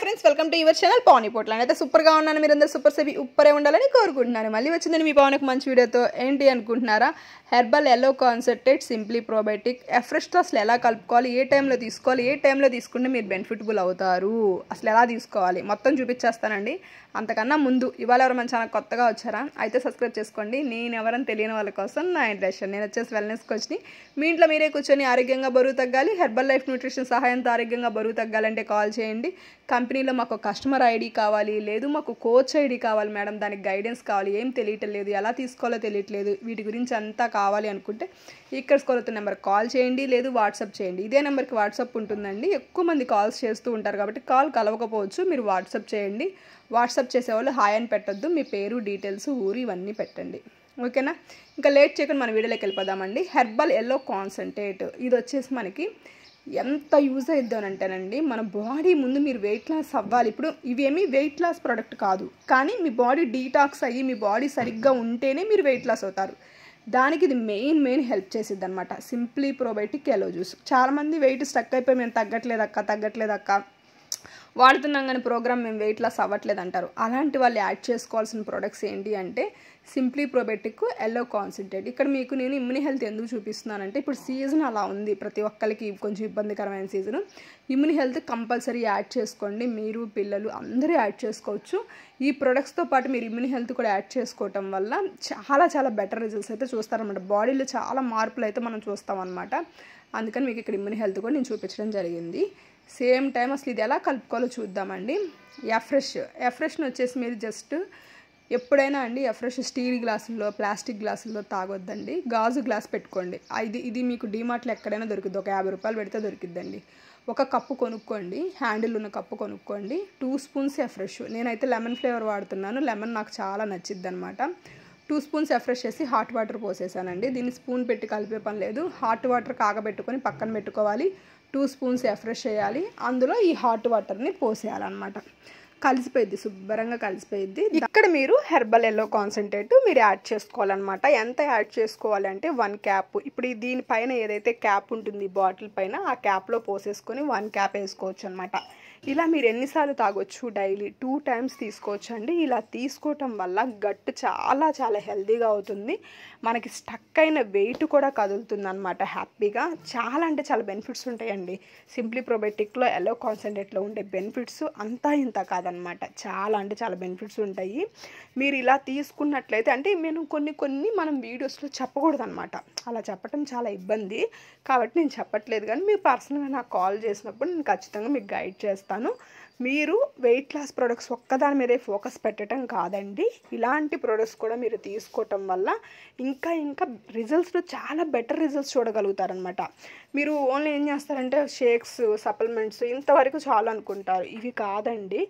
Friends welcome to your channel Pavani Potla అయితే సూపర్గా ఉన్నాను. మీరందరూ సూపర్ సేవి ఉప్పరే ఉండాలని కోరుకుంటున్నాను. మళ్ళీ వచ్చిందని మీ పవన్కి మంచి వీడియోతో. ఏంటి అనుకుంటున్నారా? Herbal yellow concentrate simply probiotic fresh అసలు ఎలా కలుపుకోవాలి, ఏ టైంలో తీసుకోవాలి, ఏ టైంలో తీసుకుంటే మీరు బెనిఫిటబుల్ అవుతారు, అసలు ఎలా తీసుకోవాలి మొత్తం చూపించేస్తానండి. అంతకన్నా ముందు ఇవాళ ఎవరు మన ఛానల్ కొత్తగా వచ్చారా అయితే సబ్స్క్రైబ్ చేసుకోండి. నేను ఎవరైనా తెలియని వాళ్ళ కోసం నా ఇంట్రెస్ట్. నేను వచ్చేసి వెల్నెస్ కోచ్ని. మీ ఇంట్లో మీరే కూర్చొని ఆరోగ్యంగా బరువు తగ్గాలి, హెర్బల్ లైఫ్ న్యూట్రిషన్ సహాయంతో ఆరోగ్యంగా బరువు తగ్గాలంటే కాల్ చేయండి. కంపెనీలో మాకు కస్టమర్ ఐడి కావాలి, లేదు మాకు కోచ్ ఐడి కావాలి మేడం, దానికి గైడెన్స్ కావాలి, ఏం తెలియట్లేదు, ఎలా తీసుకోవాలో తెలియట్లేదు, వీటి గురించి అంతా కావాలి అనుకుంటే ఇక్కడ స్క్రోల్ అవుతున్న నెంబర్ కాల్ చేయండి, లేదు వాట్సాప్ చేయండి. ఇదే నెంబర్కి వాట్సాప్ ఉంటుందండి. ఎక్కువ మంది కాల్స్ చేస్తూ ఉంటారు కాబట్టి కాల్ కలవకపోవచ్చు, మీరు వాట్సాప్ చేయండి. వాట్సాప్ చేసేవాళ్ళు హాయ్ అని పెట్టొద్దు, మీ పేరు, డీటెయిల్స్, ఊరు ఇవన్నీ పెట్టండి. ఓకేనా? ఇంకా లేట్ చేయకుండా మన వీడియోలోకి వెళ్ళిపోదామండి. హెర్బల్ ఎల్లో కాన్సన్ట్రేట్ ఇది వచ్చేసి మనకి ఎంత యూజ్ అవుతుందంటేనండి, మన బాడీ ముందు మీరు వెయిట్ లాస్ అవ్వాలి. ఇప్పుడు ఇవేమీ వెయిట్ లాస్ ప్రోడక్ట్ కాదు, కానీ మీ బాడీ డీటాక్స్ అయ్యి మీ బాడీ సరిగ్గా ఉంటేనే మీరు వెయిట్ లాస్ అవుతారు. దానికి ఇది మెయిన్ హెల్ప్ చేసిద్ది అనమాట. Simply probiotic yellow juice. చాలామంది వెయిట్ స్టక్ అయిపోయి మేము తగ్గట్లేదక్క వాడుతున్నాం కానీ ప్రోగ్రామ్ మేము వెయిట్ లాస్ అవ్వట్లేదు అంటారు. అలాంటి వాళ్ళు యాడ్ చేసుకోవాల్సిన ప్రొడక్ట్స్ ఏంటి అంటే సింప్లీ ప్రోబయోటిక్ ఎల్లో కాన్సన్ట్రేట్. ఇక్కడ మీకు నేను ఇమ్యూని హెల్త్ ఎందుకు చూపిస్తున్నానంటే ఇప్పుడు సీజన్ అలా ఉంది, ప్రతి ఒక్కరికి కొంచెం ఇబ్బందికరమైన సీజన్. ఇమ్యూని హెల్త్ కంపల్సరీ యాడ్ చేసుకోండి. మీరు పిల్లలు అందరూ యాడ్ చేసుకోవచ్చు. ఈ ప్రొడక్ట్స్తో పాటు మీరు ఇమ్యూని హెల్త్ కూడా యాడ్ చేసుకోవటం వల్ల చాలా బెటర్ రిజల్ట్స్ అయితే చూస్తారన్నమాట. బాడీలో చాలా మార్పులు అయితే మనం చూస్తామన్నమాట. అందుకని మీకు ఇక్కడ ఇమ్యూని హెల్త్ కూడా నేను చూపించడం జరిగింది. సేమ్ టైం అసలు ఇది ఎలా కలుపుకోవాలో చూద్దామండి. ఎఫ్రెష్ని వచ్చేసి మీరు జస్ట్ ఎప్పుడైనా అండి ఎఫ్రెష్ స్టీల్ గ్లాసుల్లో, ప్లాస్టిక్ గ్లాసుల్లో తాగొద్దండి. గాజు గ్లాస్ పెట్టుకోండి. ఇది మీకు డీమార్ట్లో ఎక్కడైనా దొరికిద్ది. ఒక 50 రూపాయలు పెడితే దొరికిద్దండి. ఒక కప్పు కొనుక్కోండి, హ్యాండిల్ ఉన్న కప్పు కొనుక్కోండి. 2 స్పూన్స్ ఎఫ్రెష్. నేనైతే లెమన్ ఫ్లేవర్ వాడుతున్నాను. లెమన్ నాకు చాలా నచ్చిద్ది అనమాట. 2 స్పూన్స్ ఎఫ్రెష్ చేసి హాట్ వాటర్ పోసేసానండి. దీన్ని స్పూన్ పెట్టి కలిపే పని లేదు. హాట్ వాటర్ కాగబెట్టుకొని పక్కన పెట్టుకోవాలి. 2 స్పూన్స్ ఎఫ్రెష్ చేయాలి, అందులో ఈ హాట్ వాటర్ని పోసేయాలన్నమాట. కలిసిపోయిద్ది, శుభ్రంగా కలిసిపోయిద్ది. ఇక్కడ మీరు హెర్బల్ ఎల్లో కాన్సన్ట్రేట్ మీరు యాడ్ చేసుకోవాలన్నమాట. ఎంత యాడ్ చేసుకోవాలంటే 1 క్యాప్. ఇప్పుడు దీనిపైన ఏదైతే క్యాప్ ఉంటుంది బాటిల్ పైన, ఆ క్యాప్లో పోసేసుకొని 1 క్యాప్ వేసుకోవచ్చు అనమాట. ఇలా మీరు ఎన్నిసార్లు తాగొచ్చు? డైలీ 2 టైమ్స్ తీసుకోవచ్చు అండి. ఇలా తీసుకోవటం వల్ల గట్ చాలా హెల్తీగా అవుతుంది. మనకి స్టక్ అయిన వెయిట్ కూడా కదులుతుంది అనమాట హ్యాపీగా. చాలా బెనిఫిట్స్ ఉంటాయండి. సింప్లీ ప్రోబయోటిక్లో ఎల్లో కాన్సన్ట్రేట్లో ఉండే బెనిఫిట్స్ అంతా ఇంత కాదనమాట. చాలా బెనిఫిట్స్ ఉంటాయి. మీరు ఇలా తీసుకున్నట్లయితే అంటే నేను కొన్ని మనం వీడియోస్లో చెప్పకూడదు అనమాట. అలా చెప్పటం చాలా ఇబ్బంది కాబట్టి నేను చెప్పట్లేదు. కానీ మీరు పర్సనల్గా నాకు కాల్ చేసినప్పుడు నేను ఖచ్చితంగా మీకు గైడ్ చేస్తాను. మీరు వెయిట్ లాస్ ప్రొడక్ట్స్ ఒక్కదాని మీదే ఫోకస్ పెట్టడం కాదండి, ఇలాంటి ప్రొడక్ట్స్ కూడా మీరు తీసుకోవటం వల్ల ఇంకా రిజల్ట్స్లో చాలా బెటర్ రిజల్ట్స్ చూడగలుగుతారనమాట. మీరు ఓన్లీ ఏం చేస్తారంటే షేక్స్, సప్లిమెంట్స్ ఇంతవరకు చాలు అనుకుంటారు. ఇవి కాదండి,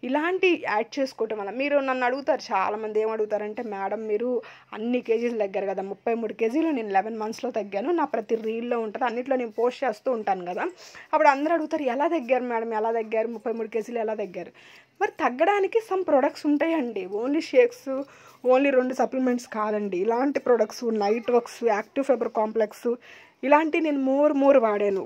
ఇలాంటి యాడ్ చేసుకోవటం వల్ల. మీరు నన్ను అడుగుతారు, చాలామంది ఏమడుగుతారంటే మేడం మీరు అన్ని కేజీలు తగ్గారు కదా, 33 కేజీలు నేను 11 మంత్స్లో తగ్గాను, నా ప్రతి రీల్లో ఉంటుంది, అన్నిట్లో నేను పోస్ట్ చేస్తూ ఉంటాను కదా. అప్పుడు అందరూ అడుగుతారు ఎలా తగ్గారు మేడం, ఎలా తగ్గారు, 33 కేజీలు ఎలా తగ్గారు? మరి తగ్గడానికి సమ్ ప్రొడక్ట్స్ ఉంటాయండి. ఓన్లీ షేక్స్, ఓన్లీ 2 సప్లిమెంట్స్ కాదండి. ఇలాంటి products, night works, active fiber complex ఇలాంటివి నేను మోర్ వాడాను.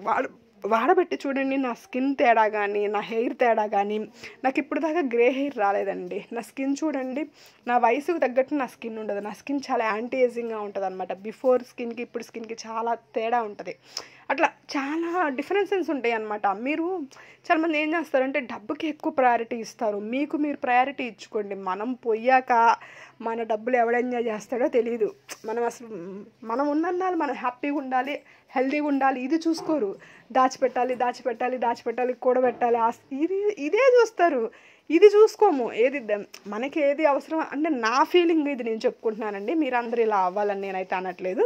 వాడబెట్టి చూడండి, నా స్కిన్ తేడా కానీ, నా హెయిర్ తేడా కానీ, నాకు ఇప్పుడు దాకా గ్రే హెయిర్ రాలేదండి. నా స్కిన్ చూడండి, నా వయసుకు తగ్గట్టు నా స్కిన్ ఉండదు. నా స్కిన్ చాలా యాంటీ ఏజింగ్గా ఉంటుంది అనమాట. బిఫోర్ స్కిన్కి ఇప్పుడు స్కిన్కి చాలా తేడా ఉంటుంది. అట్లా చాలా డిఫరెన్సెస్ ఉంటాయి అన్నమాట. మీరు చాలామంది ఏం చేస్తారంటే డబ్బుకి ఎక్కువ ప్రయారిటీ ఇస్తారు. మీరు ప్రయారిటీ ఇచ్చుకోండి. మనం పోయాక మన డబ్బులు ఎవడు ఎంజాయ్ చేస్తాడో తెలియదు. మనం ఉన్నన్నాళ్ళు మనం హ్యాపీగా ఉండాలి, హెల్తీగా ఉండాలి, ఇది చూసుకోరు. దాచిపెట్టాలి, కూడబెట్టాలి, ఇదే చూస్తారు. ఇది చూసుకోము. మనకి ఏది అవసరం అంటే నా ఫీలింగ్ ఇది నేను చెప్పుకుంటున్నానండి. మీరు అందరూ ఇలా అవ్వాలని నేనైతే అనట్లేదు.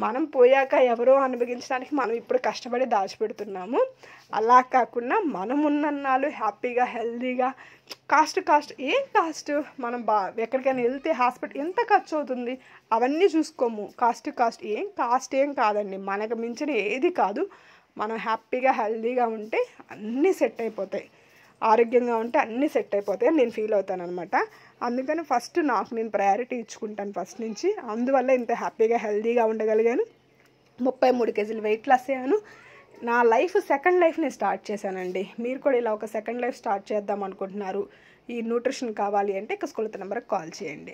మనం పోయాక ఎవరో అనుభవించడానికి మనం ఇప్పుడు కష్టపడి దాచిపెడుతున్నాము. అలా కాకుండా మనం ఉన్నన్నాళ్ళు హ్యాపీగా, హెల్తీగా, కాస్ట్ మనం ఎక్కడికైనా వెళ్తే హాస్పిటల్ ఎంత ఖర్చు అవుతుంది అవన్నీ చూసుకోము. కాస్ట్ ఏం కాదండి. మనకు మించిన ఏది కాదు. మనం హ్యాపీగా, హెల్తీగా ఉంటే అన్నీ సెట్ అయిపోతాయి. ఆరోగ్యంగా ఉంటే అన్నీ సెట్ అయిపోతాయి అని నేను ఫీల్ అవుతాను అనమాట. అందుకని ఫస్ట్ నాకు నేను ప్రయారిటీ ఇచ్చుకుంటాను ఫస్ట్ నుంచి. అందువల్ల ఇంత హ్యాపీగా, హెల్తీగా ఉండగలిగాను. 33 కేజీలు వెయిట్ లాస్ అయ్యాను. నా లైఫ్ సెకండ్ లైఫ్ని స్టార్ట్ చేశానండి. మీరు కూడా ఇలా ఒక సెకండ్ లైఫ్ స్టార్ట్ చేద్దాం అనుకుంటున్నారు, ఈ న్యూట్రిషన్ కావాలి అంటే ఇక స్కూల్ నెంబర్కి కాల్ చేయండి.